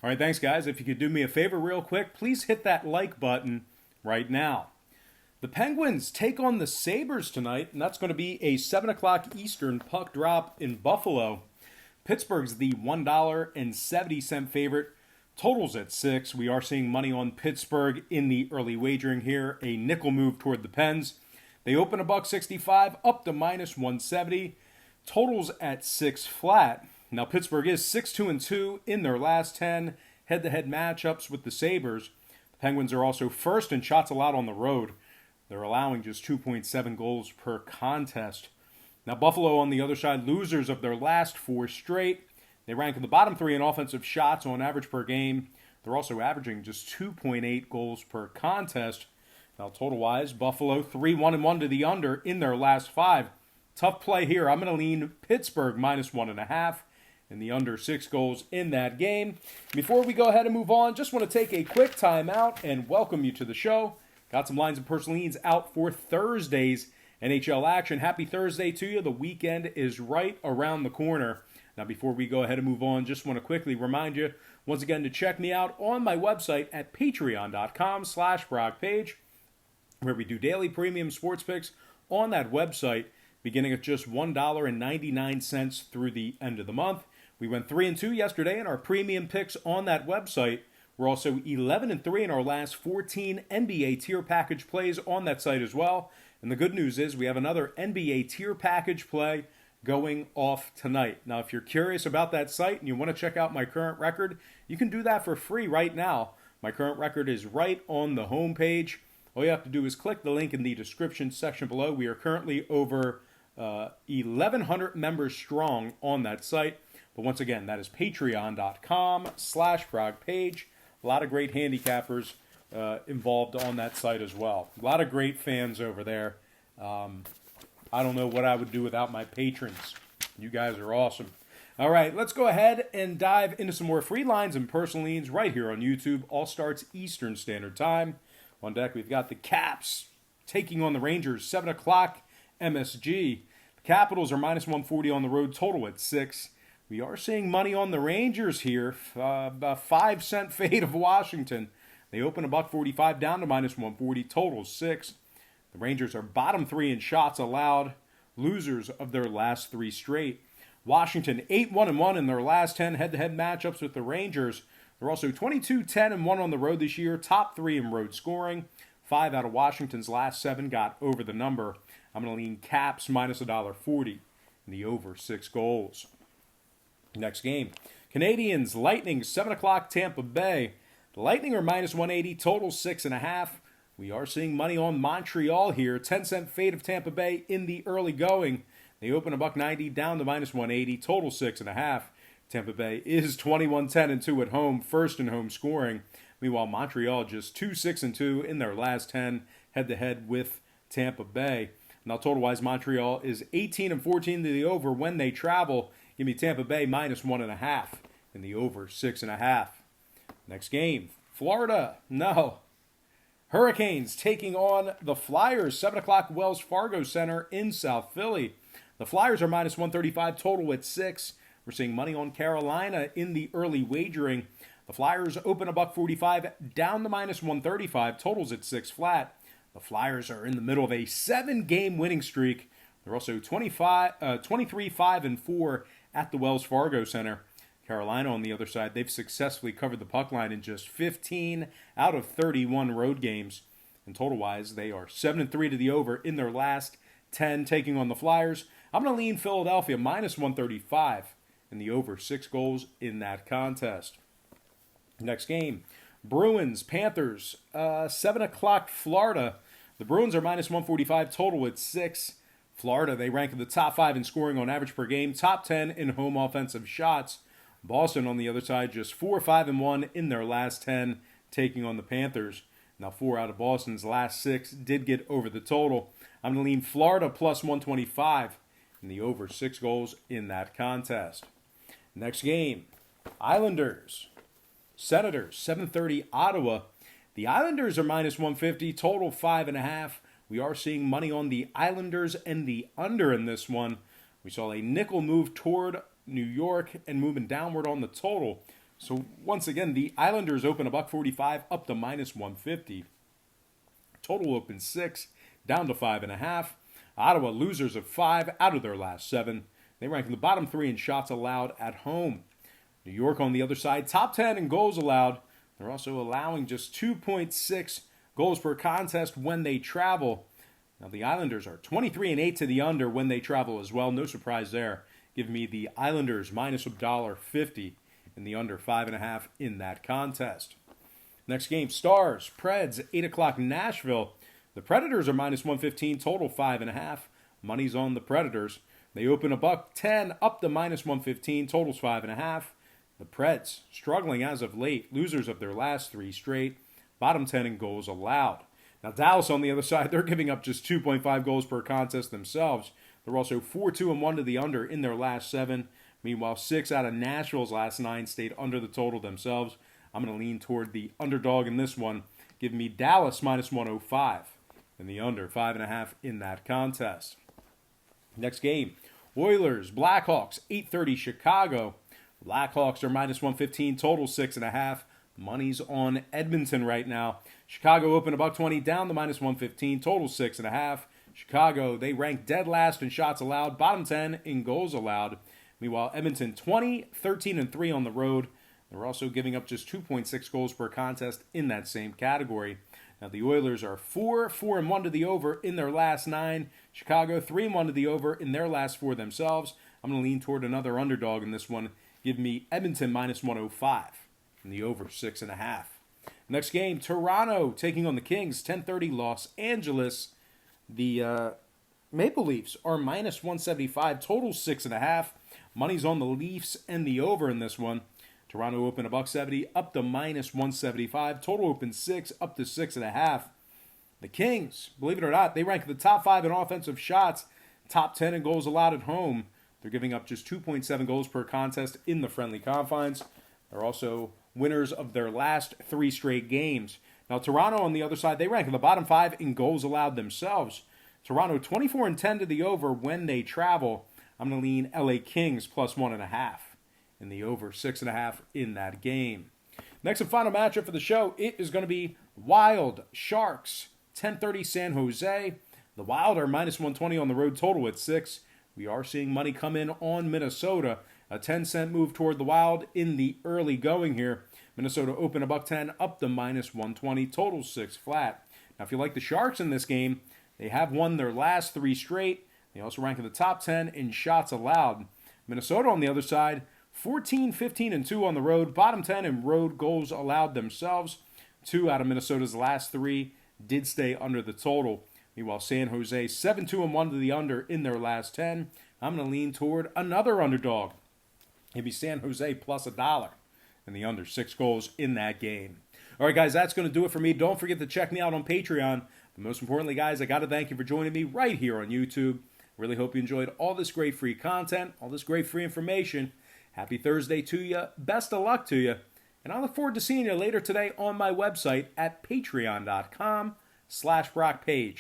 All right, thanks, guys. If you could do me a favor real quick, please hit that like button right now. The Penguins take on the Sabres tonight, and that's going to be a 7 o'clock Eastern puck drop in Buffalo. Pittsburgh's the $1.70 favorite. Totals at 6. We are seeing money on Pittsburgh in the early wagering here. A nickel move toward the Pens. They open $1.65 up to -170. Totals at 6 flat. Now Pittsburgh is 6-2-2 in their last 10 head-to-head matchups with the Sabres. The Penguins are also first in shots allowed on the road. They're allowing just 2.7 goals per contest. Now Buffalo on the other side, losers of their last 4 straight. They rank in the bottom 3 in offensive shots on average per game. They're also averaging just 2.8 goals per contest. Now total-wise, Buffalo 3-1-1 to the under in their last 5. Tough play here. I'm going to lean Pittsburgh -1.5 and the under 6 goals in that game. Before we go ahead and move on, just want to take a quick time out and welcome you to the show. Got some lines and personal leans out for Thursday's NHL action. Happy Thursday to you. The weekend is right around the corner. Now, before we go ahead and move on, just want to quickly remind you, once again, to check me out on my website at patreon.com/BrockPage, where we do daily premium sports picks on that website, beginning at just $1.99 through the end of the month. We went 3-2 yesterday in our premium picks on that website. We're also 11-3 in our last 14 NBA tier package plays on that site as well. And the good news is we have another NBA tier package play going off tonight. Now, if you're curious about that site and you want to check out my current record, you can do that for free right now. My current record is right on the home page. All you have to do is click the link in the description section below. We are currently over 1,100 members strong on that site. But once again, that is patreon.com/BrockPage. A lot of great handicappers involved on that site as well. A lot of great fans over there. I don't know what I would do without my patrons. You guys are awesome. All right, let's go ahead and dive into some more free lines and personal leans right here on YouTube. All starts Eastern Standard Time. On deck, we've got the Caps taking on the Rangers, 7 o'clock MSG. The Capitals are -140 on the road, total at 6. We are seeing money on the Rangers here, about 5-cent fade of Washington. They open $1.45 down to -140, total 6. The Rangers are bottom 3 in shots allowed, losers of their last 3 straight. Washington 8-1-1 in their last 10 head-to-head matchups with the Rangers. They're also 22-10-1 on the road this year, top 3 in road scoring. 5 out of Washington's last 7 got over the number. I'm going to lean Caps -$1.40 in the over 6 goals. Next game, Canadiens Lightning 7 o'clock Tampa Bay. The Lightning are -180, total 6.5. We are seeing money on Montreal here. 10-cent fade of Tampa Bay in the early going. They open $1.90 down to -180, total 6.5. Tampa Bay is 21-10-2 at home, first in home scoring. Meanwhile, Montreal just 2-6-2 in their last 10 head-to-head with Tampa Bay. Now, total-wise, Montreal is 18-14 to the over when they travel. Give me Tampa Bay -1.5 in the over 6.5. Next game, Florida. No. Hurricanes taking on the Flyers, 7 o'clock Wells Fargo Center in South Philly. The Flyers are -135, total at 6. We're seeing money on Carolina in the early wagering. The Flyers open $1.45 down to -135, totals at 6 flat. The Flyers are in the middle of a 7-game winning streak. They're also 23-5-4 at the Wells Fargo Center. Carolina, on the other side, they've successfully covered the puck line in just 15 out of 31 road games. And total-wise, they are 7-3 to the over in their last 10, taking on the Flyers. I'm going to lean Philadelphia -135 in the over 6 goals in that contest. Next game, Bruins, Panthers, 7 o'clock Florida. The Bruins are -145, total at 6. Florida, they rank in the top 5 in scoring on average per game, top 10 in home offensive shots. Boston, on the other side, just 4-5-1 in their last 10, taking on the Panthers. Now, 4 out of Boston's last 6 did get over the total. I'm going to lean Florida +125 in the over 6 goals in that contest. Next game, Islanders, Senators, 7:30 Ottawa. The Islanders are -150, total 5.5. We are seeing money on the Islanders and the under in this one. We saw a nickel move toward New York and moving downward on the total. So once again, the Islanders open $1.45 up to -150. Total open 6, down to 5.5. Ottawa losers of 5 out of their last 7. They rank in the bottom 3 in shots allowed at home. New York on the other side, top 10 in goals allowed. They're also allowing just 2.6 goals per contest when they travel. Now the Islanders are 23-8 to the under when they travel as well. No surprise there. Give me the Islanders minus $1.50 in the under 5.5 in that contest. Next game, Stars, Preds, 8 o'clock Nashville. The Predators are minus 115, total 5.5. Money's on the Predators. They open $1.10 up to minus 115, totals 5.5. The Preds, struggling as of late, losers of their last 3 straight, bottom 10 in goals allowed. Now Dallas on the other side, they're giving up just 2.5 goals per contest themselves. They're also 4-2-1 to the under in their last 7. Meanwhile, 6 out of Nashville's last 9 stayed under the total themselves. I'm going to lean toward the underdog in this one. Give me Dallas minus 105 and the under 5.5 in that contest. Next game, Oilers, Blackhawks, 8:30 Chicago. Blackhawks are minus 115, total 6.5. Money's on Edmonton right now. Chicago open $1.20 down to minus 115, total 6.5. Chicago, they rank dead last in shots allowed, bottom 10 in goals allowed. Meanwhile, Edmonton 20, 13-3 on the road. They're also giving up just 2.6 goals per contest in that same category. Now the Oilers are 4-1 to the over in their last 9. Chicago 3-1 to the over in their last 4 themselves. I'm going to lean toward another underdog in this one. Give me Edmonton minus 105 and the over 6.5. Next game, Toronto taking on the Kings, 10:30 Los Angeles. The Maple Leafs are minus 175, total 6.5. Money's on the Leafs and the over in this one. Toronto open $1.70 up to minus 175. Total open 6 up to 6.5. The Kings, believe it or not, they rank in the top 5 in offensive shots, top 10 in goals allowed at home. They're giving up just 2.7 goals per contest in the friendly confines. They're also winners of their last 3 straight games. Now Toronto on the other side, they rank in the bottom 5 in goals allowed themselves. Toronto 24-10 to the over when they travel. I'm going to lean LA Kings plus 1.5. In the over 6.5 in that game. Next and final matchup for the show, it is going to be Wild Sharks, 10:30 San Jose. The Wild are minus 120 on the road, total at 6. We are seeing money come in on Minnesota. A 10-cent move toward the Wild in the early going here. Minnesota open $1.10 up to minus 120, total 6 flat. Now if you like the Sharks in this game, they have won their last 3 straight. They also rank in the top 10 in shots allowed. Minnesota on the other side, 14, 15-2 on the road. Bottom 10 in road goals allowed themselves. 2 out of Minnesota's last 3 did stay under the total. Meanwhile, San Jose 7-2-1 to the under in their last 10. I'm going to lean toward another underdog. It'd be San Jose plus $1 and the under 6 goals in that game. All right, guys, that's going to do it for me. Don't forget to check me out on Patreon. But most importantly, guys, I got to thank you for joining me right here on YouTube. Really hope you enjoyed all this great free content, all this great free information. Happy Thursday to you. Best of luck to you. And I look forward to seeing you later today on my website at patreon.com/BrockPage.